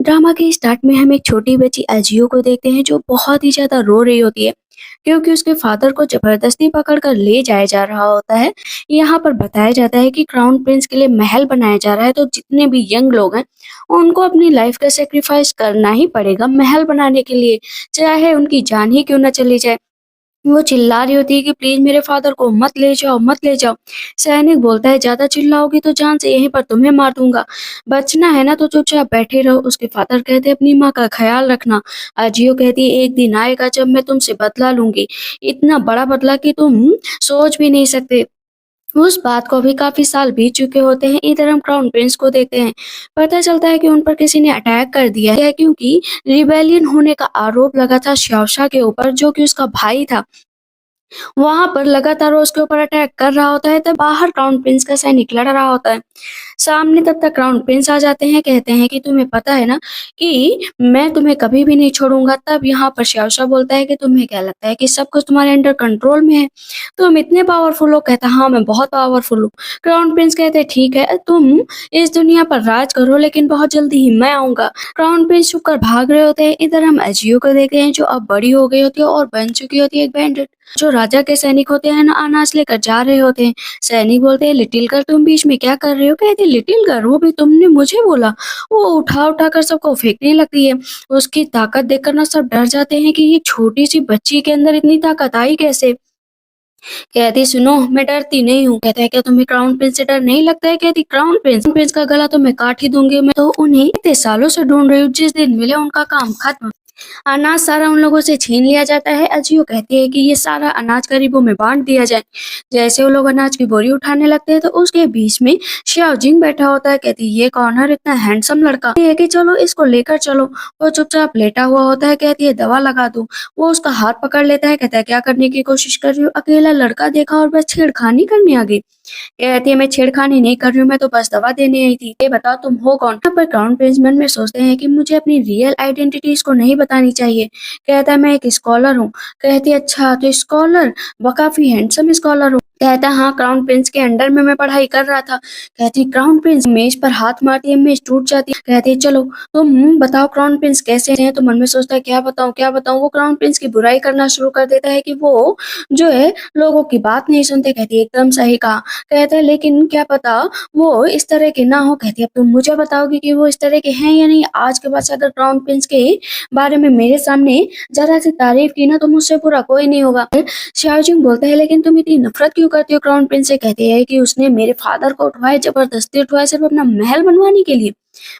Drama के start में हम एक छोटी बच्ची अजियो को देखते हैं जो बहुत ही ज्यादा रो रही होती है क्योंकि उसके फादर को जबरदस्ती पकड़कर ले जाया जा रहा होता है। यहाँ पर बताया जाता है कि क्राउन प्रिंस के लिए महल बनाया जा रहा है, तो जितने भी यंग लोग हैं उनको अपनी लाइफ का सेक्रीफाइस करना ही पड़ेगा महल बनाने के लिए, चाहे उनकी जान ही क्यों ना चली जाए। वो चिल्ला रही होती है कि प्लीज मेरे फादर को मत ले जाओ, मत ले जाओ। सैनिक बोलता है ज्यादा चिल्लाओगी तो जान से यहीं पर तुम्हें मार दूंगा। बचना है ना तो चुपचाप बैठे रहो। उसके फादर कहते हैं अपनी माँ का ख्याल रखना। अजियो कहती है एक दिन आएगा जब मैं तुमसे बदला लूंगी, इतना बड़ा बदला कि तुम सोच भी नहीं सकते। उस बात को भी काफी साल बीत चुके होते हैं। इधर हम क्राउन प्रिंस को देखते हैं। पता चलता है कि उन पर किसी ने अटैक कर दिया है क्योंकि रिबेलियन होने का आरोप लगा था श्याओशा के ऊपर, जो कि उसका भाई था। वहां पर लगातार वो उसके ऊपर अटैक कर रहा होता है, तब बाहर क्राउन प्रिंस का सैनिक लड़ रहा होता है। सामने तब तक क्राउन प्रिंस आ जाते हैं, कहते हैं कि तुम्हें पता है ना कि मैं तुम्हें कभी भी नहीं छोड़ूंगा। तब यहाँ पर श्याओशा बोलता है कि तुम्हें क्या लगता है कि सब कुछ तुम्हारे अंडर कंट्रोल में है, तुम इतने पावरफुल हो। कहता हाँ मैं बहुत पावरफुल हूँ। क्राउन प्रिंस कहते ठीक है तुम इस दुनिया पर राज करो, लेकिन बहुत जल्दी ही मैं आऊंगा। क्राउन प्रिंस छुपकर भाग रहे होते हैं। इधर हम अजियो को देखते हैं जो अब बड़ी हो गई होती है और बन चुकी होती है एक बैंडेड। जो राजा के सैनिक होते हैं ना अनाज लेकर जा रहे होते हैं। सैनिक बोलते हैं लिटिल गर्ल तुम बीच में क्या कर रहे हो। कहती लिटिल गर्ल वो भी तुमने मुझे बोला। वो उठा उठा कर सबको फेंकने लगती है। उसकी ताकत देखकर ना सब डर जाते हैं कि ये छोटी सी बच्ची के अंदर इतनी ताकत आई कैसे। कहती सुनो मैं डरती नहीं हूँ। कहता है क्या तुम्हें क्राउन प्रिंस से डर नहीं लगता है। कहती क्राउन प्रिंस का गला तो मैं काट ही दूंगी। मैं तो उन्हें इतने सालों से ढूंढ रही हूँ, जिस दिन मिले उनका काम खत्म। अनाज सारा उन लोगों से छीन लिया जाता है। अजियो कहती है कि ये सारा अनाज गरीबों में बांट दिया जाए। जैसे वो लोग अनाज की बोरी उठाने लगते हैं तो उसके बीच में श्याओ जिंग बैठा होता है। कहती ये कौन है इतना हैंडसम लड़का। कहती है कि चलो इसको लेकर चलो। वो चुपचाप लेटा हुआ होता है। कहती है दवा लगा दूं। वो उसका हाथ पकड़ लेता है। कहता है क्या करने की कोशिश कर रही हो। अकेला लड़का देखा और बस छेड़खानी करने आ गई। कहती है मैं छेड़खानी नहीं कर रही हूँ, मैं तो बस दवा देने आई थी। ये बताओ तुम हो कौन। यहाँ पर क्राउन प्रिंस मन में सोचते हैं कि मुझे अपनी रियल आइडेंटिटी इसको नहीं बतानी चाहिए। कहता है मैं एक स्कॉलर हूँ। कहती है अच्छा तो स्कॉलर, वो काफी हैंडसम स्कॉलर हो। कहता है हाँ क्राउन प्रिंस के अंडर में मैं पढ़ाई कर रहा था। कहती क्राउन प्रिंस मेज पर हाथ मारती है, मेज टूट जाती है। कहती है चलो तुम बताओ क्राउन प्रिंस कैसे हैं। तो मन में सोचता है क्या बताऊं क्या बताऊं। वो क्राउन प्रिंस की बुराई करना शुरू कर देता है कि वो जो है लोगों की बात नहीं सुनते। कहती है एकदम सही कहा। कहता है लेकिन क्या पता वो इस तरह के ना हो। कहती है अब तुम मुझे बताओगे कि वो इस तरह के हैं या नहीं। आज के बाद से अगर क्राउन प्रिंस के बारे में मेरे सामने जरा सी तारीफ की ना तो मुझसे पूरा कोई नहीं होगा। शाओजिंग बोलता है लेकिन तुम इतनी नफरत क्यों करती हो क्राउन प्रिंस से। कहती है कि उसने मेरे फादर को उठवाया, जबरदस्ती उठवाया सिर्फ अपना महल बनवाने के लिए।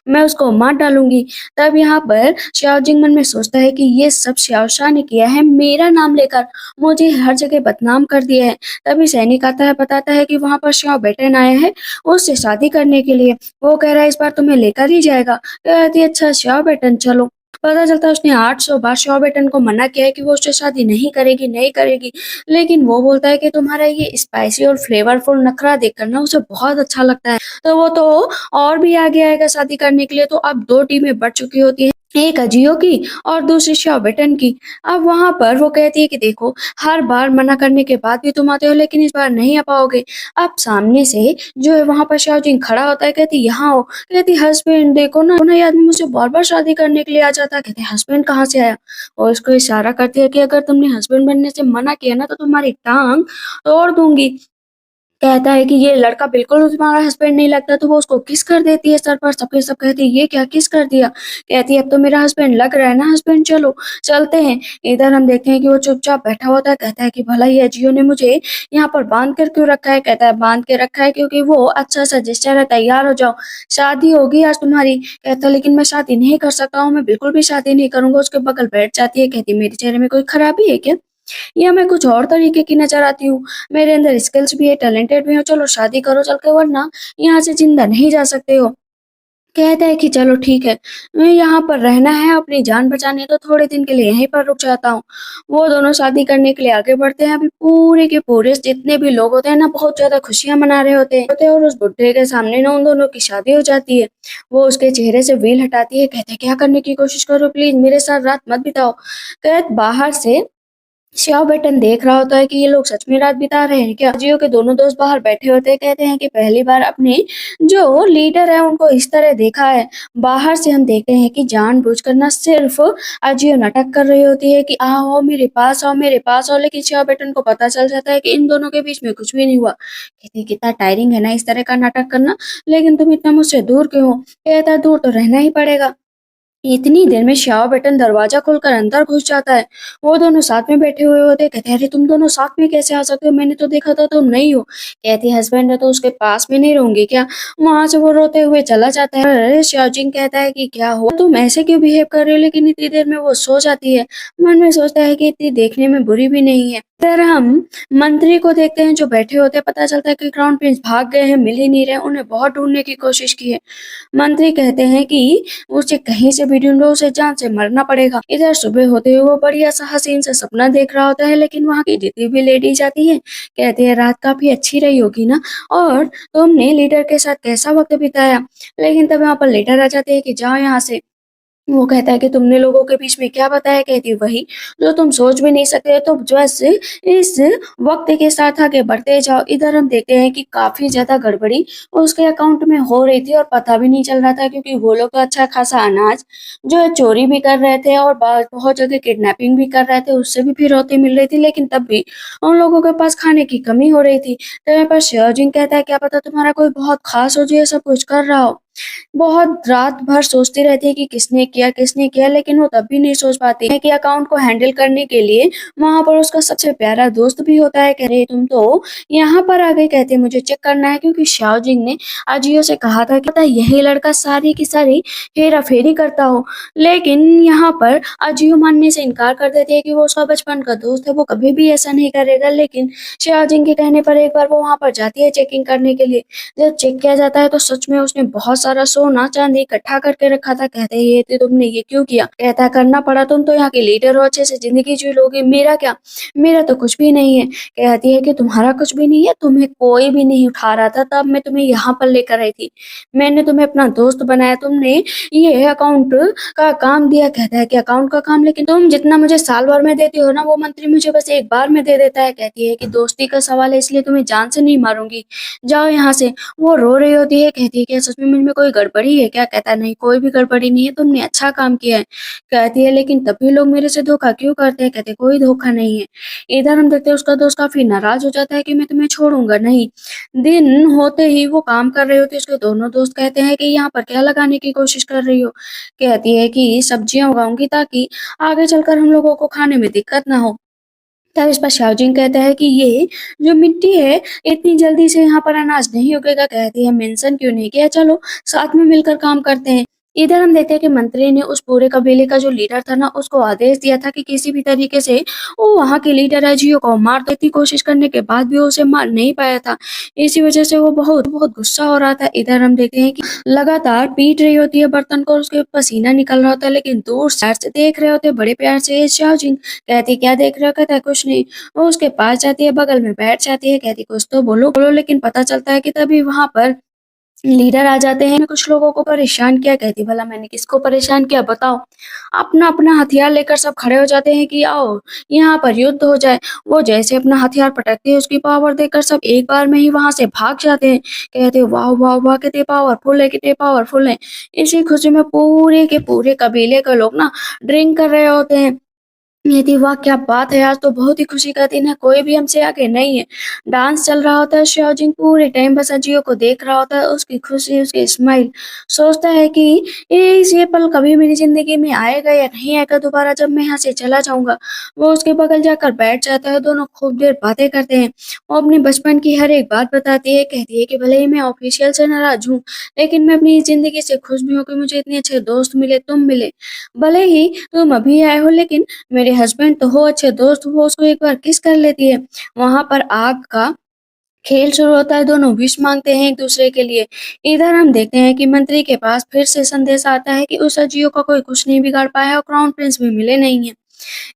मैं उसको मार डालूंगी। तब यहाँ पर शाओजिंग मन में सोचता है कि ये सब श्याओशा ने किया है, मेरा नाम लेकर मुझे हर जगह बदनाम कर दिया है। तभी सैनिक आता है, बताता है कि वहां पर श्याओ बेटन आया है उससे शादी करने के लिए। वो कह रहा है इस बार तुम्हें लेकर ही जाएगा। कहती है अच्छा श्याओ बेटन चलो। पता चलता है उसने 800 बार श्याओ बेटन को मना किया है कि वो उससे शादी नहीं करेगी नहीं करेगी। लेकिन वो बोलता है कि तुम्हारा ये स्पाइसी और फ्लेवरफुल नखरा देखकर ना उसे बहुत अच्छा लगता है। तो वो तो और भी आगे आएगा शादी करने के लिए। तो अब दो टीमें बढ़ चुकी होती हैं, एक अजियो की और दूसरी श्याओबेटन की। अब वहां पर वो कहती है कि देखो हर बार मना करने के बाद भी तुम आते हो, लेकिन इस बार नहीं आ पाओगे। अब सामने से जो है वहां पर शाओजिंग खड़ा होता है। कहती यहाँ हो। कहती हस्बैंड देखो ना ये आदमी मुझसे बार बार शादी करने के लिए आ जाता है। कहते हस्बैंड कहाँ से आया। और उसको इशारा करती है कि अगर तुमने हस्बैंड बनने से मना किया ना तो तुम्हारी टांग तोड़ दूंगी। कहता है कि ये लड़का बिल्कुल तुम्हारा हस्बैंड नहीं लगता। तो वो उसको किस कर देती है सर पर। सबके सब कहते हैं ये क्या किस कर दिया। कहती है अब तो मेरा हस्बैंड लग रहा है ना हस्बैंड, चलो चलते हैं। इधर हम देखते हैं कि वो चुपचाप बैठा होता है। कहता है कि भला ये अजियो ने मुझे यहाँ पर बांध कर क्यों रखा है। कहता है बांध के रखा है क्योंकि वो अच्छा सा जिस्टर है, तैयार हो जाओ शादी होगी आज तुम्हारी। कहता है लेकिन मैं शादी नहीं कर सकता हूँ, मैं बिल्कुल भी शादी नहीं करूंगा। उसके बगल बैठ जाती है। कहती मेरे चेहरे में कोई खराबी है क्या, या मैं कुछ और तरीके की नजर आती हूँ। मेरे अंदर स्किल्स भी है, टैलेंटेड भी हूँ। चलो शादी करो चल के, वरना यहाँ से जिंदा नहीं जा सकते हो। कहता है कि चलो ठीक है, मैं यहाँ पर रहना है अपनी जान बचानी है तो थोड़े दिन के लिए यहीं पर रुक जाता हूँ। वो दोनों शादी करने के लिए आगे बढ़ते हैं। अभी पूरे के पूरे जितने भी लोग होते हैं ना बहुत ज्यादा खुशियां मना रहे होते हैं और उस बुढ़े के सामने ना उन दोनों की शादी हो जाती है। वो उसके चेहरे से वेल हटाती है। कहते हैं क्या करने की कोशिश करो, प्लीज मेरे साथ रात मत बिताओ। कहत बाहर से श्याओ बेटन देख रहा होता है कि ये लोग सच में रात बिता रहे हैं क्या। जियो के दोनों दोस्त बाहर बैठे होते हैं, कहते हैं कि पहली बार अपने जो लीडर है उनको इस तरह देखा है। बाहर से हम देखते हैं कि जानबूझकर न सिर्फ अजियो नाटक कर रही होती है कि आओ मेरे पास आओ मेरे पास आओ, लेकिन श्याओ बेटन को पता चल जाता है कि इन दोनों के बीच में कुछ भी नहीं हुआ। कहती है, कितना टायरिंग है ना इस तरह का नाटक करना, लेकिन तुम इतना मुझसे दूर क्यों हो। कहता है, दूर तो रहना ही पड़ेगा। इतनी देर में श्याओ बटन दरवाजा खोलकर अंदर घुस जाता है। वो दोनों साथ में बैठे हुए होते हैं। कहते हैं, अरे तुम दोनों साथ में कैसे आ सकते हो, मैंने तो देखा था तुम नहीं हो। कहती है, हस्बैंड है तो उसके पास में नहीं रहूंगी क्या। वहां से वो रोते हुए चला जाता है। अरे श्याओजिंग कहता है कि क्या हुआ, तुम ऐसे क्यों बिहेव कर रहे हो, लेकिन इतनी देर में वो सो जाती है। मन में सोचता है कि इतनी देखने में बुरी भी नहीं है। फिर हम मंत्री को देखते हैं जो बैठे होते हैं। पता चलता है कि क्राउन प्रिंस भाग गए हैं, मिल ही नहीं रहे, उन्हें बहुत ढूंढने की कोशिश की है। मंत्री कहते हैं कि उसे कहीं से भी ढूंढो, उसे जान से मरना पड़ेगा। इधर सुबह होते हुए वो बढ़िया सा हसीन सा सपना देख रहा होता है, लेकिन वहाँ की जितनी भी लेडीज आती है कहती है रात काफी अच्छी रही होगी ना, और तुमने लीडर के साथ कैसा वक्त बिताया। लेकिन तब यहाँ पर लीडर आ जाते हैं कि जाओ यहाँ से। वो कहता है कि तुमने लोगों के बीच में क्या बताया। कहती है, वही जो तुम सोच भी नहीं सकते। तो बस इस वक्त के साथ आगे बढ़ते जाओ। इधर हम देखते हैं कि काफी ज्यादा गड़बड़ी उसके अकाउंट में हो रही थी और पता भी नहीं चल रहा था, क्योंकि वो लोग तो अच्छा खासा अनाज जो है चोरी भी कर रहे थे और बहुत जगह किडनैपिंग भी कर रहे थे, उससे भी फिरौती मिल रही थी, लेकिन तब भी उन लोगों के पास खाने की कमी हो रही थी। तो यहाँ पर श्योजिंग कहता है, क्या पता तुम्हारा कोई बहुत खास हो जो ये सब कुछ कर रहा हो। बहुत रात भर सोचती रहती है कि किसने किया, लेकिन वो तब भी नहीं सोच पाती है कि अकाउंट को हैंडल करने के लिए वहां पर उसका सबसे प्यारा दोस्त भी होता है। कह रहे, तुम तो यहाँ पर आ गई। कहते हैं, मुझे चेक करना है, क्योंकि शाओजिंग ने अजियो से कहा था कि पता यही लड़का सारी की सारी हेरा फेरी करता हो। लेकिन यहाँ पर अजियो मानने से इनकार कर देती है कि वो उसका बचपन का दोस्त है, वो कभी भी ऐसा नहीं करेगा। लेकिन शाओजिंग के कहने पर एक बार वो वहां पर जाती है चेकिंग करने के लिए। जब चेक किया जाता है तो सच में उसने बहुत सारा सोना चांदी इकट्ठा करके रखा था। कहते हैं, ये तुमने ये क्यों किया। कहता है, करना पड़ा, तुम तो यहाँ के लीडर हो, अच्छे से जिंदगी जी लोगे, मेरा क्या, मेरा तो कुछ भी नहीं है। कहती है कि तुम्हारा कुछ भी नहीं है, तुम्हें कोई भी नहीं उठा रहा था, तब मैं तुम्हें यहाँ पर लेकर आई थी, मैंने तुम्हें अपना दोस्त बनाया, तुमने ये अकाउंट का काम दिया। कहता है कि अकाउंट का काम, लेकिन तुम जितना मुझे साल भर में देती हो ना, वो मंत्री मुझे बस एक बार में दे देता है। कहती है कि दोस्ती का सवाल है, इसलिए तुम्हें जान से नहीं मारूंगी, जाओ यहाँ से। वो रो रही होती है। कहती है, क्या सच में मुझ में कोई गड़बड़ी है क्या। कहता है, नहीं कोई भी गड़बड़ी नहीं है, तुमने अच्छा काम किया है। कहती है, लेकिन तब भी लोग मेरे से धोखा क्यों करते हैं। कहते, कोई धोखा नहीं है। इधर हम देखते हैं उसका दोस्त काफी नाराज हो जाता है कि मैं तुम्हें छोड़ूंगा नहीं। दिन होते ही वो काम कर रहे होते, उसके दोनों दोस्त कहते हैं कि यहाँ पर क्या लगाने की कोशिश कर रही हो। कहती है कि सब्जियां उगाऊंगी ताकि आगे चलकर हम लोगों को खाने में दिक्कत ना हो। तब इस पर शाओजिंग कहता है कि ये जो मिट्टी है इतनी जल्दी से यहाँ पर अनाज नहीं उगेगा। कहती है, मेंशन क्यों नहीं किया, चलो साथ में मिलकर काम करते हैं। इधर हम देखते हैं कि मंत्री ने उस पूरे कबीले का जो लीडर था ना, उसको आदेश दिया था कि किसी भी तरीके से वो वहाँ के लीडर अजियो को मार दो। इतनी कोशिश करने के बाद भी वो उसे मार नहीं पाया था। इसी वजह से वो बहुत बहुत गुस्सा हो रहा था। इधर हम देखते हैं कि लगातार पीट रही होती है बर्तन को, उसके पसीना निकल रहा होता है, लेकिन दूर से देख रहे होते हैं बड़े प्यार से शाओजिंग। कहती, क्या देख रहे हो। कहता है, कुछ नहीं। वो उसके पास जाती है, बगल में बैठ जाती है। कहती, कुछ तो बोलो बोलो, लेकिन पता चलता है कि तभी वहां पर लीडर आ जाते हैं। कुछ लोगों को परेशान किया। कहती, भला मैंने किसको परेशान किया बताओ। अपना अपना हथियार लेकर सब खड़े हो जाते हैं कि आओ यहाँ पर युद्ध हो जाए। वो जैसे अपना हथियार पटकती है, उसकी पावर देखकर सब एक बार में ही वहां से भाग जाते हैं। कहते, वाह वाह वाह, कितने पावरफुल है, कितने पावरफुल है। इसी खुशी में पूरे के पूरे कबीले के लोग ना ड्रिंक कर रहे होते हैं। ये थी, वाह क्या बात है, आज तो बहुत ही खुशी का दिन है, कोई भी हमसे आगे नहीं है। डांस चल रहा होता है। शाओजिंग पूरे टाइम बस अजियो को देख रहा होता है, उसकी खुशी, उसकी स्माइल। सोचता है कि ये पल कभी मेरी जिंदगी में आएगा या नहीं आएगा दोबारा, जब मैं यहाँ से चला जाऊंगा। वो उसके बगल जाकर बैठ जाता है। दोनों खूब देर बातें करते हैं। वो अपने बचपन की हर एक बात बताती है। कहती है कि भले ही मैं ऑफिशियल से नाराज हूँ, लेकिन मैं अपनी जिंदगी से खुश भी हूँ कि मुझे इतने अच्छे दोस्त मिले, तुम मिले। भले ही तुम अभी आए हो, लेकिन मेरे हस्बैंड तो हो अच्छे दोस्त, वो उसको एक बार किस कर लेती है। वहां पर आग का खेल शुरू होता है, दोनों विश मांगते हैं एक दूसरे के लिए। इधर हम देखते हैं कि मंत्री के पास फिर से संदेश आता है कि उस अजियो का कोई कुछ नहीं बिगाड़ पाया और क्राउन प्रिंस भी मिले नहीं है।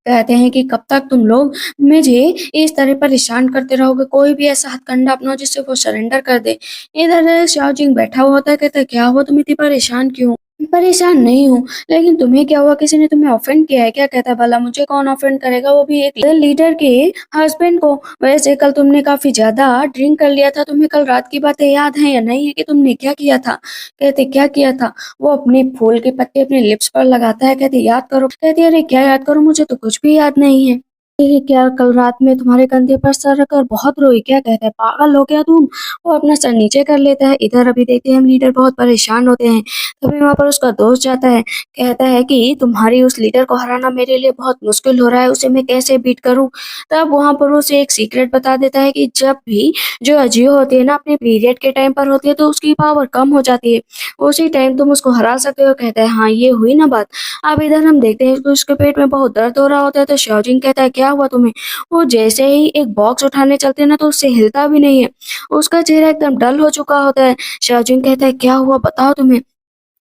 कहते हैं कि कब तक तुम लोग मुझे इस तरह परेशान करते रहोगे, कोई भी ऐसा हथकंडा अपनाओ जिससे वो सरेंडर कर दे। इधर शाओजिंग बैठा हुआ होता है। कहता है, क्या हुआ, तुम इतनी परेशान क्यों। परेशान नहीं हूँ, लेकिन तुम्हें क्या हुआ? किसी ने तुम्हें ऑफेंड किया है क्या? कहता है भला मुझे कौन ऑफेंड करेगा, वो भी एक लीडर के हस्बैंड को। वैसे कल तुमने काफ़ी ज़्यादा ड्रिंक कर लिया था, तुम्हें कल रात की बातें याद हैं या नहीं है कि तुमने क्या किया था? कहते क्या किया था? वो अपने फूल के पत्ते अपने लिप्स पर लगाता है, कहते याद करो। कहती अरे क्या याद करूँ, मुझे तो कुछ भी याद नहीं है। ये क्या कल रात में तुम्हारे कंधे पर सर रखकर बहुत रोई क्या? कहता है पागल हो क्या तुम? वो अपना सर नीचे कर लेता है। इधर अभी देखते हैं हम लीडर बहुत परेशान होते हैं। तभी वहाँ पर उसका दोस्त जाता है, कहता है कि तुम्हारी उस लीडर को हराना मेरे लिए बहुत मुश्किल हो रहा है, उसे मैं कैसे बीट करूँ? तब वहाँ पर उसे एक सीक्रेट बता देता है कि जब भी जो अजीो होती है ना अपने पीरियड के टाइम पर होती है तो उसकी पावर कम हो जाती है, उसी टाइम तुम उसको हरा सकते हो। कहता है हाँ ये हुई ना बात। अब इधर हम देखते हैं कि उसके पेट में बहुत दर्द हो रहा होता है, तो शाओजिंग कहता है क्या हुआ तुम्हें? वो जैसे ही एक बॉक्स उठाने चलते हैं ना तो उससे हिलता भी नहीं है, उसका चेहरा एकदम डल हो चुका होता है। शाओजिंग कहता है क्या हुआ बताओ तुम्हें?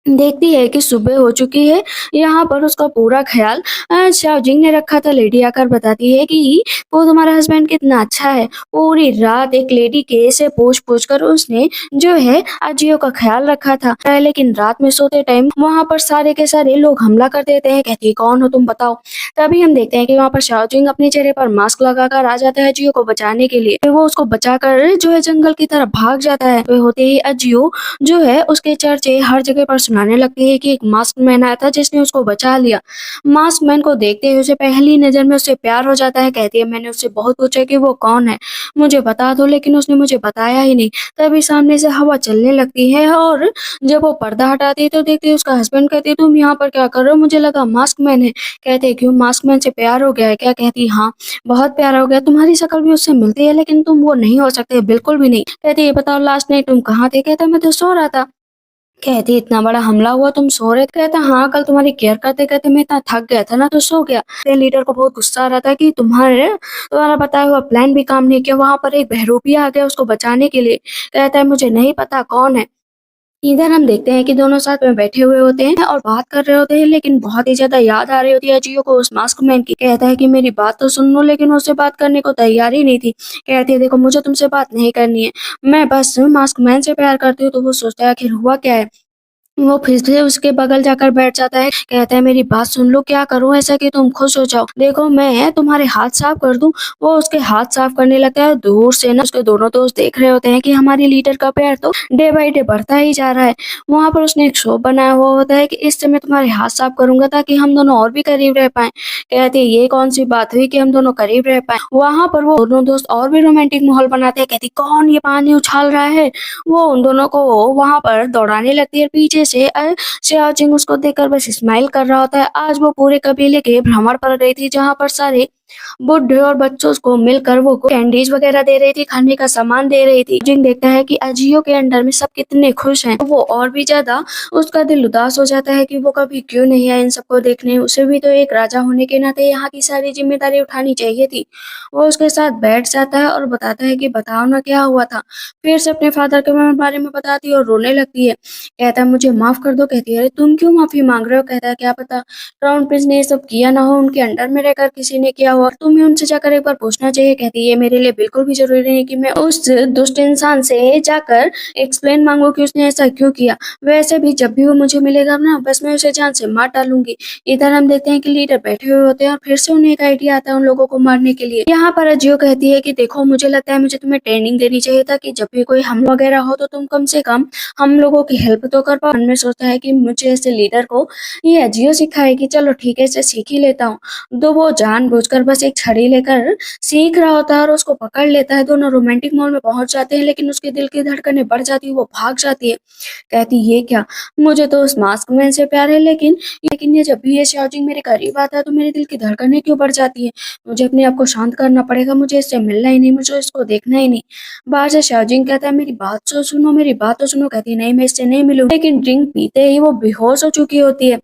देखती है कि सुबह हो चुकी है, यहाँ पर उसका पूरा ख़्याल शाओजिंग ने रखा था। लेडी आकर बताती है कि वो तुम्हारा हस्बैंड कितना अच्छा है। पूरी रात एक लेडी के से पूछ-पूछ कर उसने जो है अजियो का ख़्याल रखा था। लेकिन रात में सोते टाइम वहाँ पर सारे के सारे लोग हमला कर देते हैं। कहती है कौन हो तुम बताओ? तभी हम देखते हैं कि वहाँ पर शाओजिंग अपने चेहरे पर मास्क लगाकर आ जाता है अजियो को बचाने के लिए। फिर वो उसको बचाकर जो है जंगल की तरफ भाग जाता है। तो होते ही अजियो जो है उसके चर्चे हर जगह पर सुनाने लगती है कि एक मास्क मैन आया था जिसने उसको बचा लिया। मास्क मैन को देखते ही उसे पहली नज़र में उससे प्यार हो जाता है। कहती है मैंने उससे बहुत पूछा कि वो कौन है? मुझे बता दो, लेकिन उसने मुझे बताया ही नहीं। तभी सामने से हवा चलने लगती है और जब वो पर्दा हटाती है तो देखती है उसका हस्बैंड। कहती है तुम यहाँ पर क्या कर रहे हो? मुझे लगा मास्क मैन है। कहते हैं क्यों मास्क मैन से प्यार हो गया है क्या? कहती हाँ, बहुत प्यार हो गया। तुम्हारी शक्ल भी उससे मिलती है लेकिन तुम वो नहीं हो सकते, बिल्कुल भी नहीं। कहती है ये बताओ लास्ट नाइट तुम कहाँ थे? कहता मैं तो सो रहा था। कहती इतना बड़ा हमला हुआ तुम सो रहे थे? कहता हाँ कल तुम्हारी केयर करते करते मैं इतना थक गया था ना तो सो गया। फिर लीडर को बहुत गुस्सा आ रहा था कि तुम्हारा बताया हुआ प्लान भी काम नहीं किया। वहां पर एक बहरूपी आ गया उसको बचाने के लिए। कहता है मुझे नहीं पता कौन है। इधर हम देखते हैं कि दोनों साथ में बैठे हुए होते हैं और बात कर रहे होते हैं, लेकिन बहुत ही ज्यादा याद आ रही होती है अजियो को उस मास्क मैन की। कहता है कि मेरी बात तो सुन लो, लेकिन वो उससे बात करने को तैयार ही नहीं थी। कहती है देखो मुझे तुमसे बात नहीं करनी है, मैं बस मास्क मैन से प्यार करती हूँ। तो वो सोचता है आखिर हुआ क्या है। वो फिर से उसके बगल जाकर बैठ जाता है। कहता है मेरी बात सुन लो, क्या करूँ ऐसा कि तुम खुश हो जाओ? देखो मैं तुम्हारे हाथ साफ कर दूँ? वो उसके हाथ साफ करने लगता है। दूर से ना उसके दोनों दोस्त देख रहे होते हैं कि हमारी लीडर का प्यार तो डे बाय डे बढ़ता ही जा रहा है। वहाँ पर उसने एक शो बनाया हुआ होता है कि इससे मैं तुम्हारे हाथ साफ करूँगा ताकि हम दोनों और भी करीब रह पाएँ। कहती है ये कौन-सी बात हुई कि हम दोनों करीब रह पाएँ? वहाँ पर वो दोनों दोस्त और भी रोमांटिक माहौल बनाते हैं। कहती कौन ये पानी उछाल रहा है? वो उन दोनों को वहाँ पर दौड़ाने लगती है पीछे से। श्रेया सिंह उसको देखकर बस स्माइल कर रहा होता है। आज वो पूरे कबीले के भ्रमण पर गई थी जहाँ पर सारे बुड्ढे और बच्चों को मिलकर वो कैंडीज वगैरह दे रही थी, खाने का सामान दे रही थी। जिन देखता है कि अजियो के अंडर में सब कितने खुश हैं, तो वो और भी ज्यादा उसका दिल उदास हो जाता है कि वो कभी क्यों नहीं आया इन सबको देखने। उसे भी तो एक राजा होने के नाते यहाँ की सारी जिम्मेदारी उठानी चाहिए थी। वो उसके साथ बैठ जाता है और बताता है कि बताओ ना क्या हुआ था। फिर से अपने फादर के बारे में बताती है और रोने लगती है। कहता है मुझे माफ कर दो। कहती है अरे तुम क्यों माफी मांग रहे हो? कहता है क्या पता क्राउन प्रिंस ने ये सब किया ना हो, उनके अंडर में रहकर किसी ने किया हो और तुम्हें उनसे जाकर एक बार पूछना चाहिए। कहती है मेरे लिए बिल्कुल भी जरूरी नहीं कि मैं उस दुष्ट इंसान से जाकर एक्सप्लेन मांगू कि उसने ऐसा क्यों किया। वैसे भी जब भी वो मुझे मिलेगा ना बस मैं उसे जान से मार डालूंगी। इधर हम देखते हैं कि लीडर बैठे हुए होते हैं और फिर से उन्हें एक आइडिया आता है उन लोगों को मारने के लिए। यहाँ पर अजियो कहती है कि देखो मुझे लगता है मुझे तुम्हें ट्रेनिंग देनी चाहिए था कि जब भी कोई हमला वगैरह हो तो तुम कम से कम हम लोगों की हेल्प तो कर पाओ। मन में सोचता है कि मुझे ऐसे लीडर को ये अजियो सिखाएगी, चलो ठीक है इसे सीख ही लेता हूँ। तो वो जानबूझकर बस एक छड़ी लेकर सीख रहा होता है और उसको पकड़ लेता है। दोनों रोमांटिक मोड में पहुंच जाते हैं, लेकिन उसके दिल की धड़कनें बढ़ जाती है, वो भाग जाती है। कहती ये क्या, मुझे तो उस मास्क मैन से प्यार है, लेकिन ये जब भी ये शाओजिंग मेरे करीब आता है तो मेरे दिल की धड़कनें क्यों बढ़ जाती है? मुझे अपने आप को शांत करना पड़ेगा, मुझे इससे मिलना ही नहीं, मुझे इसको देखना ही नहीं। बाहर से शाओजिंग कहता है मेरी बात तो सुनो, मेरी बात तो सुनो। कहती है नहीं मैं इससे नहीं मिलूंगी। लेकिन ड्रिंक पीते ही वो बेहोश हो चुकी होती है।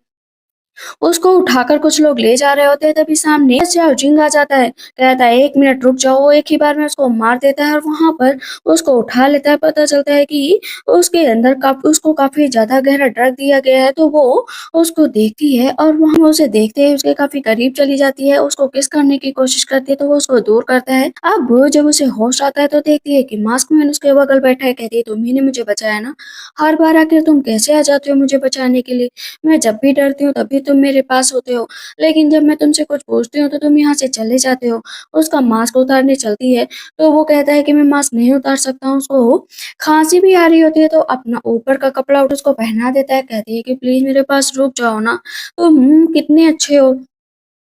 उसको उठाकर कुछ लोग ले जा रहे होते हैं, तभी सामने xiao जिंग आ जाता है। कहता है 1 मिनट रुक जाओ, वो एक ही बार में उसको मार देता है और वहाँ पर उसको उठा लेता है। पता चलता है कि उसके अंदर उसको काफ़ी ज़्यादा गहरा ड्रग दिया गया है, तो वो उसको देखती है और वहाँ उसे देखते ही उसके काफ़ी करीब चली जाती है, उसको किस करने की कोशिश करती है, तो वो उसको दूर करता है। अब वो जब उसे होश आता है तो देखती है कि मास्क मैन उसके बगल बैठा है। कहती है, "तुम्ही ने मुझे बचाया ना? हर बार आखिर तुम कैसे आ जाते हो मुझे बचाने के लिए? मैं जब भी डरती हूँ तभी तुम मेरे पास होते हो, लेकिन जब मैं तुमसे कुछ पूछती हूँ तो तुम यहाँ से चले जाते हो।" उसका मास्क उतारने चलती है, तो वो कहता है कि मैं मास्क नहीं उतार सकता हूँ। उसको खाँसी भी आ रही होती है, तो अपना ऊपर का कपड़ा उसको पहना देता है। कहती है कि प्लीज़ मेरे पास रुक जाओ ना, तुम कितने अच्छे हो।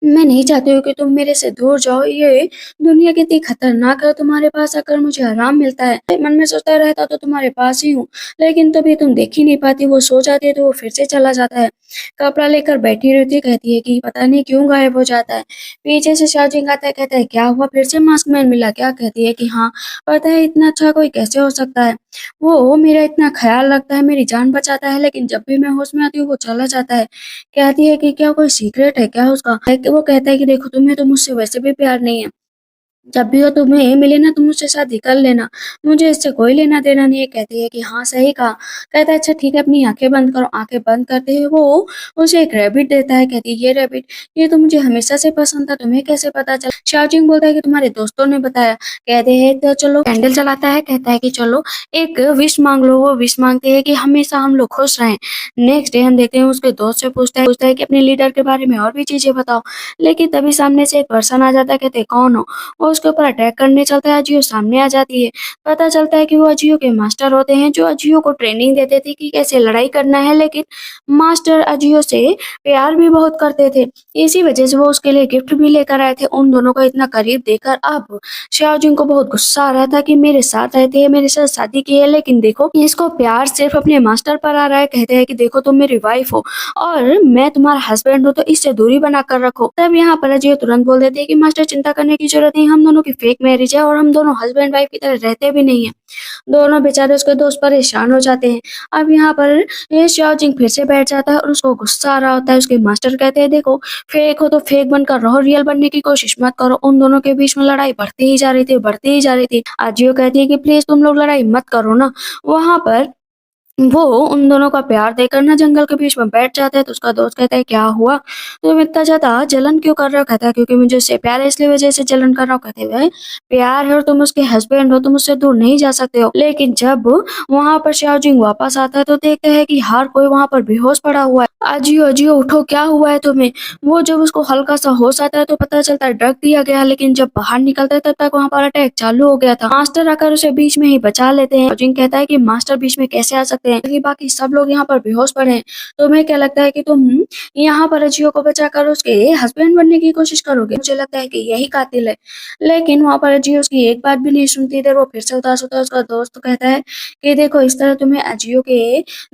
मैं नहीं चाहती हूँ कि तुम मेरे से दूर जाओ, ये दुनिया कितनी खतरनाक है, तुम्हारे पास आकर मुझे आराम मिलता है। मन में सोचता रहता तो तुम्हारे पास ही हूँ, लेकिन तभी तुम देख ही नहीं पाती, वो सो जाती है तो वो फिर से चला जाता है। कपड़ा लेकर बैठी रहती है, कहती है कि पता नहीं क्यों गायब हो जाता है। पीछे से शाओजिंग आता है, कहता है क्या हुआ, फिर से मास्क मैन मिला क्या? कहती है कि हाँ, पता है इतना अच्छा कोई कैसे हो सकता है? वो मेरा इतना ख़्याल रखता है, मेरी जान बचाता है, लेकिन जब भी मैं होश में आती हूँ वो चला जाता है। कहती है कि क्या कोई सीक्रेट है क्या उसका? है कि वो कहता है कि देखो तुम्हें तो मुझसे वैसे भी प्यार नहीं है। जब भी हो तुम्हें मिले ना तुम मुझसे शादी कर लेना, मुझे इससे कोई लेना-देना नहीं है। कहती है कि हाँ, सही कहा। कहता है अच्छा ठीक है अपनी आँखें बंद करो। आँखें बंद करते ही वो उसे एक रैबिट देता है। कहती है ये रैबिट, ये तो मुझे हमेशा से पसंद था, तुम्हें कैसे पता चला? शाओजिंग बोलता है कि तुम्हारे दोस्तों ने बताया। कहते हैं तो चलो कैंडल जलाता है, कहता है कि चलो एक विश माँग लो। वो विश माँगते हैं कि हमेशा हम लोग खुश रहें। नेक्स्ट डे हम देखते हैं उसके दोस्त से पूछता है कि अपने लीडर के बारे में और भी चीज़ें बताओ। लेकिन तभी सामने से एक पर्सन आ जाता है, कहते हैं कौन हो? वो उसके ऊपर अटैक करने चलता है, अजियो सामने आ जाती है। पता चलता है कि वो अजियो के मास्टर होते हैं, जो अजियो को ट्रेनिंग देते थे कि कैसे लड़ाई करना है, लेकिन मास्टर अजियो से प्यार भी बहुत करते थे। इसी वजह से वो उसके लिए गिफ्ट भी लेकर आए थे। उन दोनों को इतना करीब देखकर अब शाओजिन को बहुत गुस्सा आ रहा था कि मेरे साथ रहते हैं, मेरे साथ शादी की है, लेकिन देखो इसको प्यार सिर्फ अपने मास्टर पर आ रहा है। कहते हैं कि देखो तुम मेरी वाइफ हो और मैं तुम्हारा हस्बैंड हूँ, तो इससे दूरी बनाकर रखो। तब यहाँ पर अजय तुरंत बोल देते हैं कि मास्टर चिंता करने की जरूरत नहीं, हम दोनों की फेक मैरिज है और हम दोनों हस्बैंड वाइफ की तरह रहते भी नहीं है। दोनों बेचारे उसके दोस्त परेशान हो जाते हैं। अब यहाँ पर ये शाओजिंग फिर से बैठ जाता है और उसको गुस्सा आ रहा होता है। उसके मास्टर कहते हैं देखो फेक हो तो फेक बनकर रहो, रियल बनने की कोशिश मत करो। उन दोनों के बीच में लड़ाई बढ़ती ही जा रही थी, बढ़ती ही जा रही थी। आजियो कहती है कि प्लीज तुम लोग लड़ाई मत करो ना। वहां पर वो उन दोनों का प्यार देखकर ना जंगल के बीच में बैठ जाता है, तो उसका दोस्त कहता है क्या हुआ, तुम इतना ज्यादा जलन क्यों कर रहे हो? कहता है क्योंकि मुझे उससे प्यार है इसलिए वजह से जलन कर रहा हूँ। कहते हुए प्यार है और तुम उसके हस्बैंड हो, तुम उससे दूर नहीं जा सकते हो। लेकिन जब वहां पर शाओजिंग वापस आता है तो देखते हैं कि हर कोई वहां पर बेहोश पड़ा हुआ है। अजियो अजियो उठो, क्या हुआ है तुम्हें? वो जब उसको हल्का सा होश आता है तो पता चलता है ड्रग दिया गया है, लेकिन जब बाहर निकलता है तब तक वहां पर अटैक चालू हो गया था। मास्टर आकर उसे बीच में ही बचा लेते हैं। जिन कहता है कि मास्टर बीच में कैसे आ सकते हैं, क्योंकि बाकी सब लोग यहाँ पर बेहोश पड़े हैं। तुम्हें क्या लगता है कि तुम यहाँ पर अजियो को बचाकर उसके हस्बैंड बनने की कोशिश करोगे? मुझे लगता है कि यही कातिल है। लेकिन वहां पर अजियो उसकी एक बात भी नहीं सुनती। इधर वो फिर से उदास होता है। उसका दोस्त कहता है कि देखो इस तरह तुम्हें अजियो के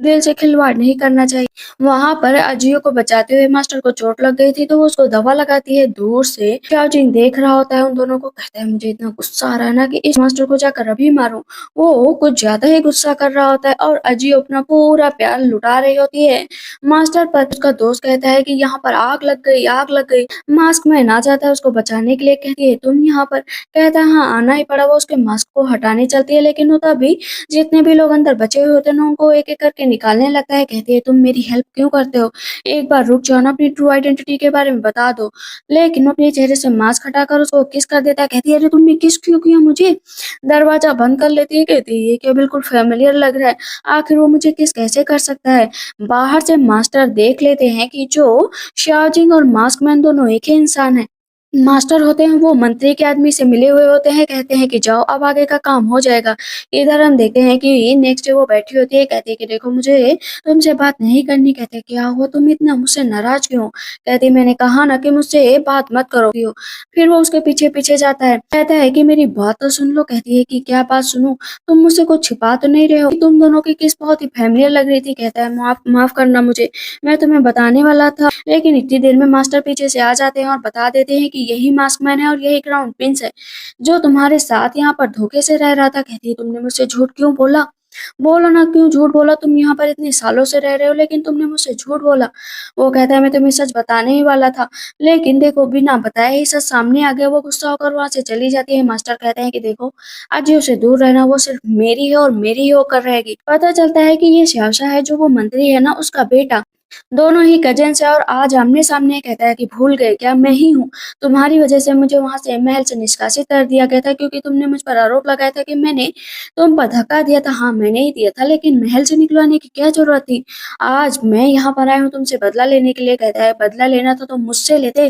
दिल से खिलवाड़ नहीं करना चाहिए। वहां पर अजियो को बचाते हुए मास्टर को चोट लग गई थी, तो वो उसको दवा लगाती है। दूर से शाओजिंग देख रहा होता है उन दोनों को। कहता है मुझे इतना गुस्सा आ रहा है ना कि इस मास्टर को जाकर अभी मारूं। वो कुछ ज्यादा ही गुस्सा कर रहा होता है और अजियो अपना पूरा प्यार लुटा रही होती है मास्टर पर। उसका दोस्त कहता है कि यहाँ पर आग लग गई, आग लग गई। मास्क मैन आ जाता है उसको बचाने के लिए। कहती है तुम यहाँ पर? कहता है हाँ आना ही पड़ा। वो उसके मास्क को हटाने चलती है, लेकिन वो तभी जितने भी लोग अंदर बचे हुए होते हैं ना उनको एक एक करके निकालने लगता है। कहती है तुम मेरी हेल्प क्यों करते हो? एक बार रुक जाओ ना, अपनी ट्रू आइडेंटिटी के बारे में बता दो। लेकिन वो अपने चेहरे से मास्क हटाकर उसको किस कर देता है। कहती है अरे तुमने किस क्यों किया मुझे? दरवाजा बंद कर लेती है। कहती है ये क्या बिल्कुल फेमिलियर लग रहा है, आखिर वो मुझे किस कैसे कर सकता है? बाहर से मास्टर देख लेते हैं कि जो शाओजिंग और मास्कमैन दोनों एक ही इंसान है। मास्टर होते हैं वो मंत्री के आदमी से मिले हुए होते हैं। कहते हैं कि जाओ अब आगे का काम हो जाएगा। इधर हम देखते हैं कि नेक्स्ट डे वो बैठी होती है। कहती है कि देखो मुझे तुमसे बात नहीं करनी। कहते हैं क्या हुआ, तुम इतना मुझसे नाराज क्यों हो? कहती मैंने कहा ना कि मुझसे बात मत करो हो। फिर वो उसके पीछे पीछे जाता है, कहता है कि मेरी बात तो सुन लो। कहती है कि क्या बात सुनूं, तुम मुझसे कुछ छिपा तो नहीं रहे हो? तुम दोनों की किस बहुत ही फैमिलियर लग रही थी। कहता है माफ माफ करना मुझे, मैं तुम्हें बताने वाला था, लेकिन इतनी देर में मास्टर पीछे से आ जाते हैं और बता देते हैं कि यही मास्कमैन है और यही क्राउन प्रिंस है जो तुम्हारे साथ यहाँ पर धोखे से रह रहा था। कहती है तुमने मुझसे झूठ क्यों बोला? बोलो ना क्यों झूठ बोला? तुम यहाँ पर इतने सालों से रह रहे हो लेकिन तुमने मुझसे झूठ बोला। वो कहता है मैं तुम्हें सच बताने ही वाला था, लेकिन देखो बिना बताए ही सच सामने आ गया। वो गुस्सा होकर वहाँ से चली जाती है। मास्टर कहते हैं कि देखो अजय से दूर रहना, वो सिर्फ मेरी है और मेरी ही होकर रहेगी। पता चलता है कि ये श्यामशा है जो वो मंत्री है ना उसका बेटा। दोनों ही कजिन्स है और आज आमने-सामने। कहता है कि भूल गए क्या मैं ही हूँ। तुम्हारी वजह से मुझे वहाँ से महल से निष्कासित कर दिया गया था क्योंकि तुमने मुझ पर आरोप लगाया था कि मैंने तुम पर धक्का दिया था। हाँ, मैंने ही दिया था लेकिन महल से निकलवाने की क्या ज़रूरत थी? आज मैं यहाँ पर आया हूँ तुमसे बदला लेने के लिए। कहता है बदला लेना तो तुम मुझसे लेते,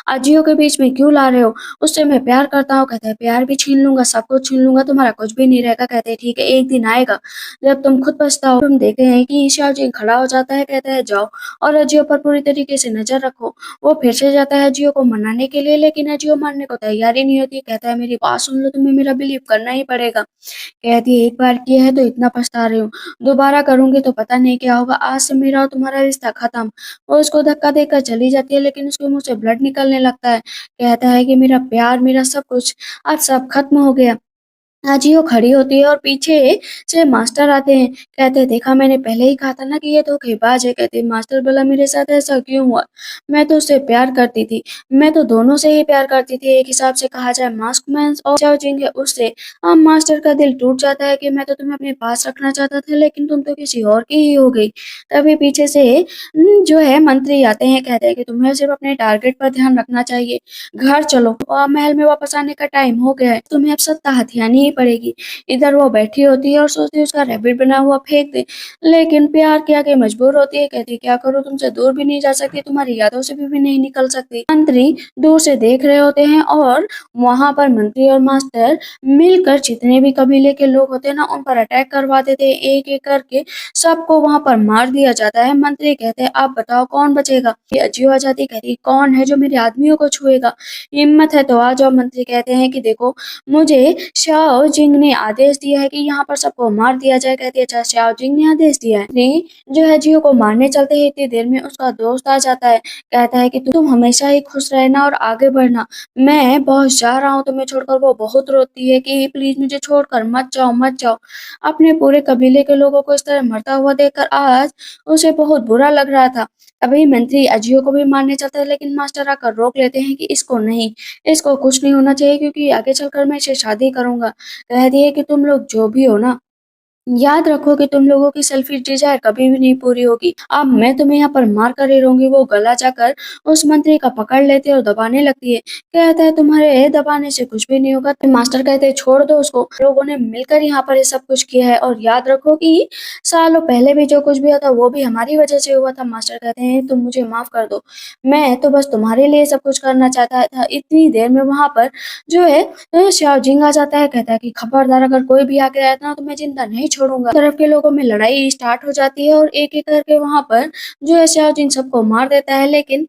अजियो के बीच में क्यों ला रहे हो? उससे मैं प्यार करता हूँ। कहता है प्यार भी छीन लूँगा, सब कुछ छीन लूँगा, तुम्हारा कुछ भी नहीं रहेगा। कहते हैं ठीक है, एक दिन आएगा जब तुम खुद पछताओ। हम देखते हैं कि ईशा जी खड़ा हो जाता है। कहता है जाओ और अजियो पर पूरी तरीके से नज़र रखो। वो फिर से जाता है अजियो को मनाने के लिए, लेकिन अजियो मानने को तैयार ही नहीं होती। कहता है मेरी बात सुन लो, तुम्हें मेरा बिलीव करना ही पड़ेगा। कहती है एक बार किया है तो इतना पछता रही हूँ, दोबारा करूँगी तो पता नहीं क्या होगा। आज से मेरा और तुम्हारा रिश्ता खत्म। वो उसको धक्का देकर चली जाती है लेकिन उसके मुँह से ब्लड निकलने लगता है। कहता है कि मेरा प्यार, मेरा सब कुछ आज सब खत्म हो गया। अजीो खड़ी होती है और पीछे से मास्टर आते हैं। कहते हैं देखा, मैंने पहले ही कहा था ना कि ये धोखेबाज है। कहते हैं मास्टर बोला मेरे साथ ऐसा क्यों हुआ? मैं तो उससे प्यार करती थी, मैं तो दोनों से ही प्यार करती थी। एक हिसाब से कहा जाए मास्कमैन और चाओ चिंग है उससे। अब मास्टर का दिल टूट जाता है कि मैं तो तुम्हें अपने पास रखना चाहता था लेकिन तुम तो किसी और की ही हो गई। तभी पीछे से जो है मंत्री आते हैं। कहते हैं कि तुम्हें सिर्फ अपने टारगेट पर ध्यान रखना चाहिए, घर चलो और महल में वापस आने का टाइम हो गया है, तुम्हें अब सत्ता हथियानी ही पड़ेगी। इधर वो बैठी होती है और सोचती है उसका रैबिट बना हुआ फेंक दे, लेकिन प्यार के आगे मजबूर होती है। कहती है क्या करूं, तुमसे दूर भी नहीं जा सकती, तुम्हारी यादों से भी नहीं निकल सकती। मंत्री दूर से देख रहे होते हैं और वहां पर मंत्री और मास्टर मिलकर जितने भी कबीले के लोग होते हैं ना उन पर अटैक करवा देते हैं। एक एक करके सबको वहां पर मार दिया जाता है। मंत्री कहते हैं आप बताओ कौन बचेगा? ये अजीब आ जाती, कहती कौन है जो मेरे आदमियों को छुएगा? हिम्मत है तो आ जाओ। मंत्री कहते हैं कि देखो मुझे शाओ जिंग ने आदेश दिया है कि यहाँ पर सबको मार दिया जाए। कहती है अच्छा शाओ जिंग ने आदेश दिया है। री जो है जियो को मारने चलते हैं, इतनी देर में उसका दोस्त आ जाता है। कहता है कि तुम हमेशा ही खुश रहना और आगे बढ़ना, मैं बहुत जा रहा हूँ तुम्हें छोड़कर। वो बहुत रोती है कि प्लीज मुझे छोड़कर मत जाओ मत जाओ। अपने पूरे कबीले के लोगों को इस तरह मरता हुआ देखकर आज उसे बहुत बुरा लग रहा था। अभी मंत्री अजियो को भी मारने चलता है लेकिन मास्टर आकर रोक लेते हैं कि इसको नहीं, इसको कुछ नहीं होना चाहिए क्योंकि आगे चलकर मैं इसे शादी करूंगा। कहती है कि तुम लोग जो भी हो ना, याद रखो कि तुम लोगों की सेल्फिश डिजायर कभी भी नहीं पूरी होगी। अब मैं तुम्हें यहाँ पर मार कर ही रहूंगी। वो गला जाकर उस मंत्री का पकड़ लेते हैं और दबाने लगती है। कहता है तुम्हारे दबाने से कुछ भी नहीं होगा। तो मास्टर कहते हैं छोड़ दो उसको, लोगों ने मिलकर यहाँ पर ये सब कुछ किया है और याद रखो कि सालों पहले भी जो कुछ भी हुआ था वो भी हमारी वजह से हुआ था। मास्टर कहते हैं तुम मुझे माफ कर दो, मैं तो बस तुम्हारे लिए सब कुछ करना चाहता था। इतनी देर में वहां पर जो है श्याओ जिंग आ जाता है। कहता है कि खबरदार अगर कोई भी आके आया ना तो मैं जिंदा नहीं छोड़ूंगा। तरफ के लोगों में लड़ाई स्टार्ट हो जाती है और एक एक करके वहां पर जो है श्याओ जिंग सबको मार देता है। लेकिन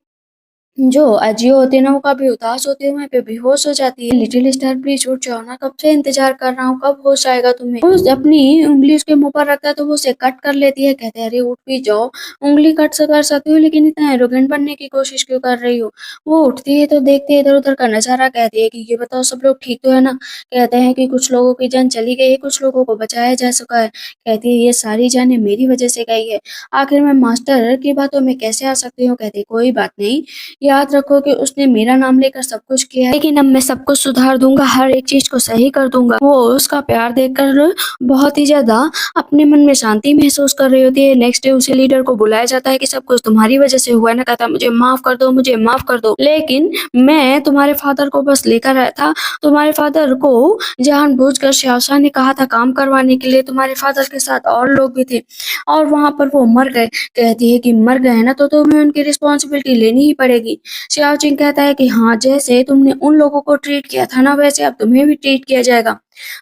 जो अजियो होती है ना वो काफी उदास होती है, वहीं पे बेहोश हो जाती है। लिटिल स्टार प्लीज उठ जाओ ना, कब से इंतजार कर रहा हूँ, कब होश आएगा तुम्हें? वो अपनी उंगली उसके मुंह पर रखता है तो वो उसे कट कर लेती है। कहते हैं अरे उठ भी जाओ, उंगली कट से कर सकती हो लेकिन इतना एरोगेंट बनने की कोशिश क्यों कर रही हो? वो उठती है तो देखती है इधर उधर का नजारा। कहती है कि ये बताओ सब लोग ठीक तो है ना? कहते हैं कि कुछ लोगों की जान चली गई है, कुछ लोगों को बचाया जा सका है। कहती है ये सारी जानें मेरी वजह से गई है, आखिर मैं मास्टर की बातों में कैसे आ सकती हूँ? कहती कोई बात नहीं, याद रखो कि उसने मेरा नाम लेकर सब कुछ किया है लेकिन अब मैं सब कुछ सुधार दूंगा, हर एक चीज को सही कर दूंगा। वो उसका प्यार देखकर बहुत ही ज्यादा अपने मन में शांति महसूस कर रही होती है। नेक्स्ट डे उसे लीडर को बुलाया जाता है कि सब कुछ तुम्हारी वजह से हुआ है ना। कहता मुझे माफ कर दो, मुझे माफ कर दो, लेकिन मैं तुम्हारे फादर को बस लेकर आया था। तुम्हारे फादर को जानबूझकर शाओशा ने कहा था काम करवाने के लिए, तुम्हारे फादर के साथ और लोग भी थे और वहां पर वो मर गए। कहती है कि मर गए ना तो तुम्हें उनकी रिस्पॉन्सिबिलिटी लेनी ही पड़ेगी। श्याओ चिंग कहता है कि हाँ, जैसे तुमने उन लोगों को ट्रीट किया था ना वैसे अब तुम्हें भी ट्रीट किया जाएगा,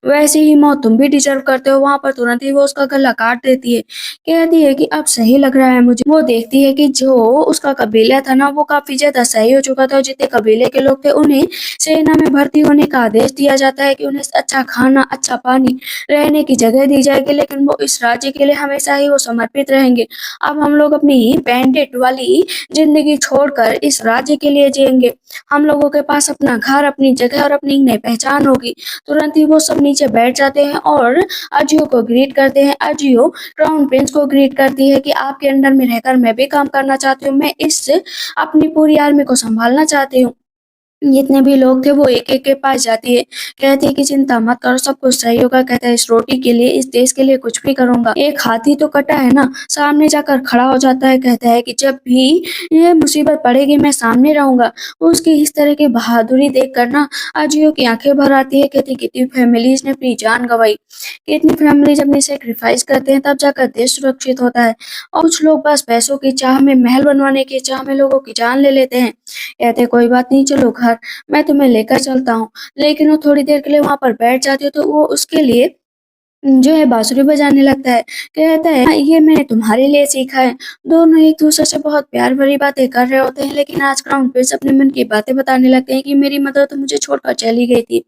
वैसे ही मौत तुम भी डिजर्व करते हो। वहां पर तुरंत ही वो उसका गला काट देती है। कहती है कि अब सही लग रहा है मुझे। वो देखती है कि जो उसका कबीला था ना वो काफी ज्यादा सही हो चुका था और जितने कबीले के लोग थे उन्हें सेना में भर्ती होने का आदेश दिया जाता है कि उन्हें अच्छा खाना, अच्छा पानी, रहने की जगह दी जाएगी, लेकिन वो इस राज्य के लिए हमेशा ही वो समर्पित रहेंगे। अब हम लोग अपनी बैंडेड वाली जिंदगी छोड़कर इस राज्य के लिए जिएंगे। हम लोगों के पास अपना घर, अपनी जगह और अपनी नई पहचान होगी। तुरंत ही वो सब नीचे बैठ जाते हैं और अजियो को ग्रीट करते हैं। अजियो क्राउन प्रिंस को ग्रीट करती है कि आपके अंडर में रहकर मैं भी काम करना चाहती हूँ, मैं इस अपनी पूरी आर्मी को संभालना चाहती हूँ। जितने भी लोग थे वो एक-एक के पास जाती है, कहती है कि चिंता मत करो, सब कुछ सही होगा। कहता है इस रोटी के लिए, इस देश के लिए कुछ भी करूँगा। एक हाथी तो कटा है ना, सामने जाकर खड़ा हो जाता है, कहता है कि जब भी ये मुसीबत पड़ेगी मैं सामने रहूँगा। उसकी इस तरह की बहादुरी देखकर ना अजियो की आँखें भर आती है, कहती है कितनी फैमिलीज़ ने अपनी जान गँवाई, कितनी फैमिलीज़ अपनी सैक्रिफाइस करते हैं तब जाकर देश सुरक्षित होता है। और कुछ लोग बस पैसों की चाह में, महल बनवाने की चाह में लोगों की जान ले लेते हैं। कहते कोई बात नहीं, चलो घर, मैं तुम्हें लेकर चलता हूँ। लेकिन वो थोड़ी देर के लिए वहाँ पर बैठ जाती है तो वो उसके लिए जो है बाँसुरी बजाने लगता है। कहता है "हाँ, ये मैंने तुम्हारे लिए सीखा है।" दोनों एक-दूसरे से बहुत प्यार भरी बातें कर रहे होते हैं, लेकिन आज क्राउन प्रिंस अपने मन की बातें बताने लगते हैं कि मेरी मदर तो मुझे छोड़कर चली गई थी।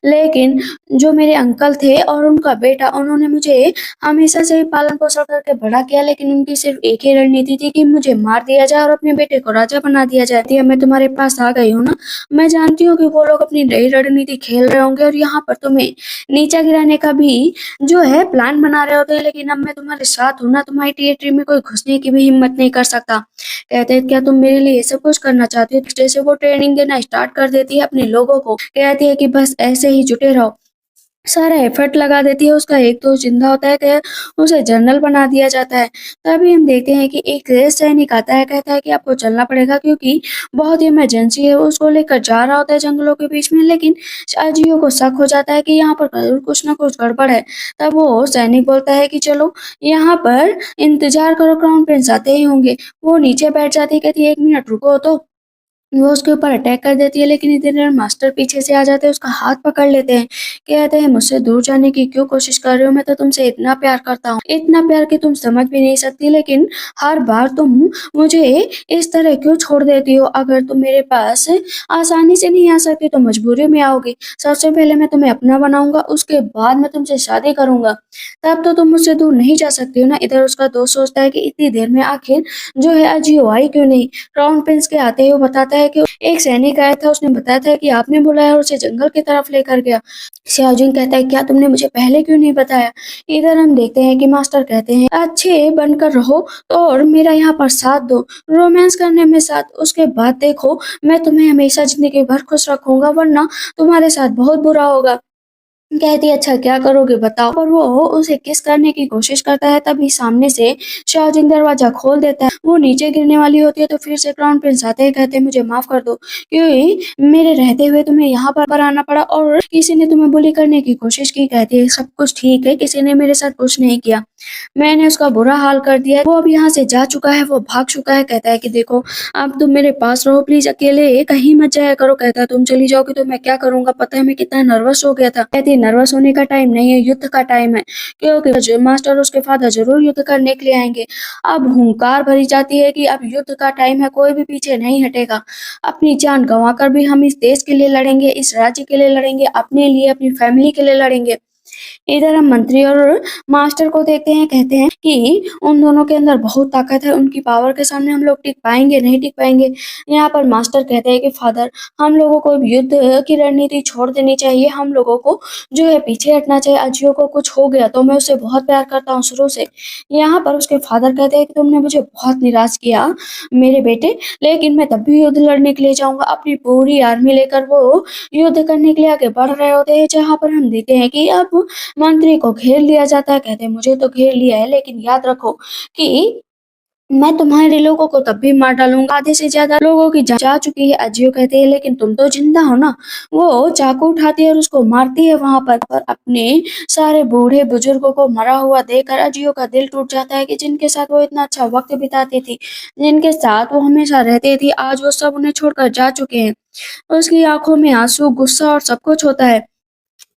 लेकिन जो मेरे अंकल थे और उनका बेटा, उन्होंने मुझे हमेशा से ही पालन-पोषण करके बड़ा किया, लेकिन उनकी सिर्फ़ एक ही रणनीति थी कि मुझे मार दिया जाए और अपने बेटे को राजा बना दिया जाए। इसलिए मैं तुम्हारे पास आ गई हूँ ना, मैं जानती हूँ कि वो लोग अपनी नई रणनीति खेल रहे होंगे और यहाँ पर तुम्हें नीचा गिराने का भी जो है प्लान बना रहे होते हैं, लेकिन अब मैं तुम्हारे साथ हूँ ना, तुम्हारी टेरिटरी में कोई घुसने की भी हिम्मत नहीं कर सकता। कहते हैं क्या तुम मेरे लिए ये सब कुछ करना चाहती हो? जैसे वो ट्रेनिंग देना स्टार्ट कर देती है अपने लोगों को, कहती है कि बस ऐसे ही जुटे रहो। सारा एफर्ट लगा देती है, उसका एक दोस्त जिंदा होता है, उसे जनरल बना दिया जाता है। तभी हम देखते हैं कि एक सैनिक आता है, कहता है कि आपको चलना पड़ेगा क्योंकि बहुत ही इमरजेंसी है। वो उसको लेकर जा रहा होता है जंगलों के बीच में, लेकिन शाहजियों को शक हो जाता है कि यहाँ पर ज़रूर कुछ ना कुछ गड़बड़ है। तब वो सैनिक बोलता है कि चलो यहाँ पर इंतजार करो, क्राउन प्रिंस आते ही होंगे। वो नीचे बैठ जाती है, कहती है 1 मिनट रुको तो। वो उसके ऊपर अटैक कर देती है, लेकिन इधर मास्टर पीछे से आ जाते हैं, उसका हाथ पकड़ लेते हैं। कहते हैं मुझसे दूर जाने की क्यों कोशिश कर रहे हो? मैं तो तुमसे इतना प्यार करता हूँ, इतना प्यार कि तुम समझ भी नहीं सकती, लेकिन हर बार तुम मुझे इस तरह क्यों छोड़ देती हो? अगर तुम मेरे पास आसानी से नहीं आ सकती तो मजबूरी में आओगी। सबसे पहले मैं तुम्हें अपना बनाऊंगा, उसके बाद मैं तुमसे शादी करूंगा, तब तो तुम मुझसे दूर नहीं जा सकती हो ना। इधर उसका दोस्त सोचता है कि इतनी देर में आखिर जो है अजियो आई क्यों नहीं? क्राउन प्रिंस के आते ही वो बताता है कि एक सैनिक आया था, उसने बताया था कि आपने बुलाया और उसे जंगल की तरफ लेकर गया। सियाओजिन कहता है क्या तुमने मुझे पहले क्यों नहीं बताया? इधर हम देखते हैं कि मास्टर कहते हैं अच्छे बनकर रहो और मेरा यहाँ पर साथ दो, रोमांस करने में साथ, उसके बाद देखो मैं तुम्हें हमेशा जिंदगी भर खुश रखूंगा, वरना तुम्हारे साथ बहुत बुरा होगा। कहती है अच्छा क्या करोगे बताओ? पर वो उसे किस करने की कोशिश करता है, तभी सामने से शाओजिन दरवाजा खोल देता है। वो नीचे गिरने वाली होती है तो फिर से क्राउन प्रिंस आते हैं, कहते हैं मुझे माफ कर दो क्योंकि मेरे रहते हुए तुम्हें यहाँ पर आना पड़ा और किसी ने तुम्हें बुली करने की कोशिश की। कहती है सब कुछ ठीक है, किसी ने मेरे साथ कुछ नहीं किया, मैंने उसका बुरा हाल कर दिया है। वो अब यहाँ से जा चुका है, वो भाग चुका है। कहता है कि देखो अब तुम मेरे पास रहो, प्लीज अकेले कहीं मत जाया करो। कहता है तुम चली जाओगी तो मैं क्या करूंगा? पता है मैं कितना नर्वस हो गया था। कहती है नर्वस होने का टाइम नहीं है, युद्ध का टाइम है, क्योंकि मास्टर और उसके फादर जरूर युद्ध करने के लिए आएंगे। अब हुंकार भरी जाती है कि अब युद्ध का टाइम है, कोई भी पीछे नहीं हटेगा। अपनी जान गंवाकर भी हम इस देश के लिए लड़ेंगे, इस राज्य के लिए लड़ेंगे, अपने लिए, अपनी फैमिली के लिए लड़ेंगे। इधर हम मंत्री और मास्टर को देखते हैं, कहते हैं कि उन दोनों के अंदर बहुत ताकत है, उनकी पावर के सामने हम लोग टिक पाएंगे नहीं टिक पाएंगे। यहाँ पर मास्टर कहते हैं कि फादर हम लोगों को युद्ध की रणनीति छोड़ देनी चाहिए, हम लोगों को जो है पीछे हटना चाहिए। अजियो को कुछ हो गया तो मैं उसे बहुत प्यार करता हूँ शुरू से। यहाँ पर उसके फादर कहते हैं कि तुमने मुझे बहुत निराश किया मेरे बेटे, लेकिन मैं तब भी युद्ध लड़ने के लिए जाऊंगा। अपनी पूरी आर्मी लेकर वो युद्ध करने के लिए आगे बढ़ रहे होते हैं, जहाँ पर हम देखते हैं कि अब मंत्री को घेर लिया जाता है। कहते हैं मुझे तो घेर लिया है, लेकिन याद रखो कि मैं तुम्हारे लोगों को तब भी मार डालूंगा। आधे से ज्यादा लोगों की जान जा चुकी है। अजियो कहते हैं लेकिन तुम तो जिंदा हो ना। वो चाकू उठाती है और उसको मारती है वहां पर अपने सारे बूढ़े बुजुर्गों को मरा हुआ देखकर अजियो का दिल टूट जाता है कि जिनके साथ वो इतना अच्छा वक्त बिताती थी, जिनके साथ वो हमेशा रहती थी, आज वो सब उन्हें छोड़कर जा चुके हैं। उसकी आंखों में आंसू, गुस्सा और सब कुछ होता है,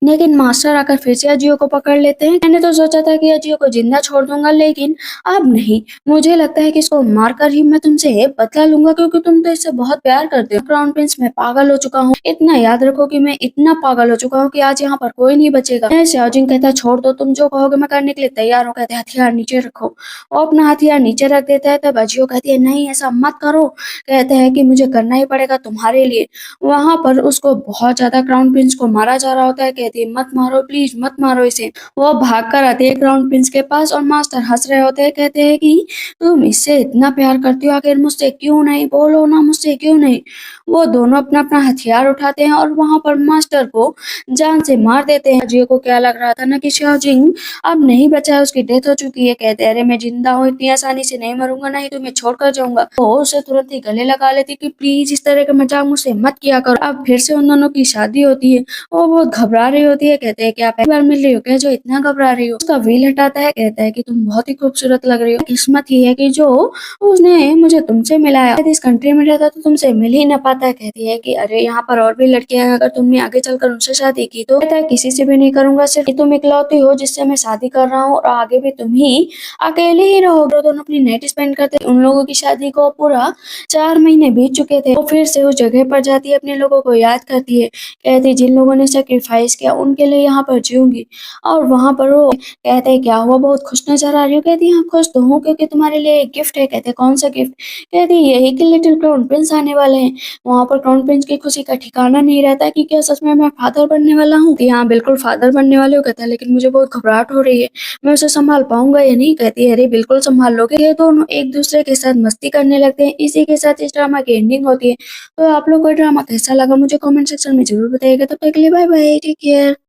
लेकिन मास्टर आकर फिर से अजियो को पकड़ लेते हैं। मैंने तो सोचा था कि अजियो को जिंदा छोड़ दूंगा, लेकिन अब नहीं, मुझे लगता है कि इसको मारकर ही मैं तुमसे बदला लूंगा, क्योंकि तुम तो इससे बहुत प्यार करते हो। क्राउन प्रिंस मैं पागल हो चुका हूँ, इतना याद रखो कि मैं इतना पागल हो चुका हूँ कि आज यहाँ पर कोई नहीं बचेगा। शाओजिन कहता है छोड़ दो, तुम जो कहोगे मैं करने के लिए तैयार हूँ। कहते हैं हथियार नीचे रखो। वो अपना हथियार नीचे रख देता है, तब अजियो कहती है नहीं ऐसा मत करो। कहते हैं कि मुझे करना ही पड़ेगा तुम्हारे लिए। वहां पर उसको बहुत ज्यादा क्राउन प्रिंस को मारा जा रहा होता है। कहती है मत मारो प्लीज, मत मारो इसे। वो भाग कर आती है क्राउन प्रिंस के पास और मास्टर हंस रहे होते हैं, कहते हैं कि तुम इससे इतना प्यार करती हो, आखिर मुझसे क्यों नहीं, बोलो ना मुझसे क्यों नहीं। वो दोनों अपना अपना हथियार उठाते हैं और वहां पर मास्टर को जान से मार देते हैं। जियो को क्या लग रहा था ना कि शाओजिंग अब नहीं बचा है, उसकी डेथ हो चुकी है। कहते हैं अरे मैं जिंदा हूँ, इतनी आसानी से नहीं मरूंगा, नहीं तो मैं छोड़कर जाऊंगा। वो उसे तुरंत ही गले लगा लेती कि प्लीज इस तरह का मजाक मुझसे मत किया करो। अब फिर से उन दोनों की शादी होती है। वो बहुत घबरा रही होती है, कहते हैं कि आप पहली बार मिल रही हो क्या जो इतना घबरा रही हो। उसका व्हील हटाता है, कहता है कि तुम बहुत ही खूबसूरत लग रही हो, किस्मत ही है कि जो उसने मुझे तुमसे मिलाया, शायद इस कंट्री में रहता तो तुमसे मिल ही ना पाता। कहती है कि अरे यहाँ पर और भी लड़कियां हैं, अगर तुमने आगे चलकर उनसे शादी की तो। कहता है किसी से भी नहीं करूंगा, सिर्फ तुम इकलौती हो जिससे मैं शादी कर रहा हूँ और आगे भी तुम ही अकेले ही रहोगे। दोनों अपनी नाइट स्पेंड करते हैं। उन लोगों की शादी को पूरा 4 महीने बीत चुके थे। वो फिर से उस जगह पर जाती है, अपने लोगों को याद करती है, कहती जिन लोगों ने सेक्रीफाइस किया उनके लिए यहाँ पर जीऊंगी। और वहां पर वो कहते हैं क्या हुआ, बहुत खुश नजर आ रही हो। कहती हाँ खुश तो हूँ क्योंकि तुम्हारे लिए एक गिफ्ट है। कहते कौन सा गिफ्ट। कहती यही कि लिटिल क्राउन प्रिंस आने वाले हैं। वहां पर क्राउन प्रिंस की खुशी का ठिकाना नहीं रहता कि क्या सच में मैं फादर बनने वाला हूँ। हाँ बिल्कुल फादर बनने वाले हो। कहता है लेकिन मुझे बहुत घबराहट हो रही है, मैं उसे संभाल पाऊंगा या नहीं। कहती है अरे बिल्कुल संभाल लोगे। ये दोनों एक दूसरे के साथ मस्ती करने लगते हैं। इसी के साथ इस ड्रामा की एंडिंग होती है। तो आप लोग को ड्रामा कैसा लगा मुझे कमेंट सेक्शन में जरूर बताइएगा। तब तक के लिए बाय बाय, टेक केयर।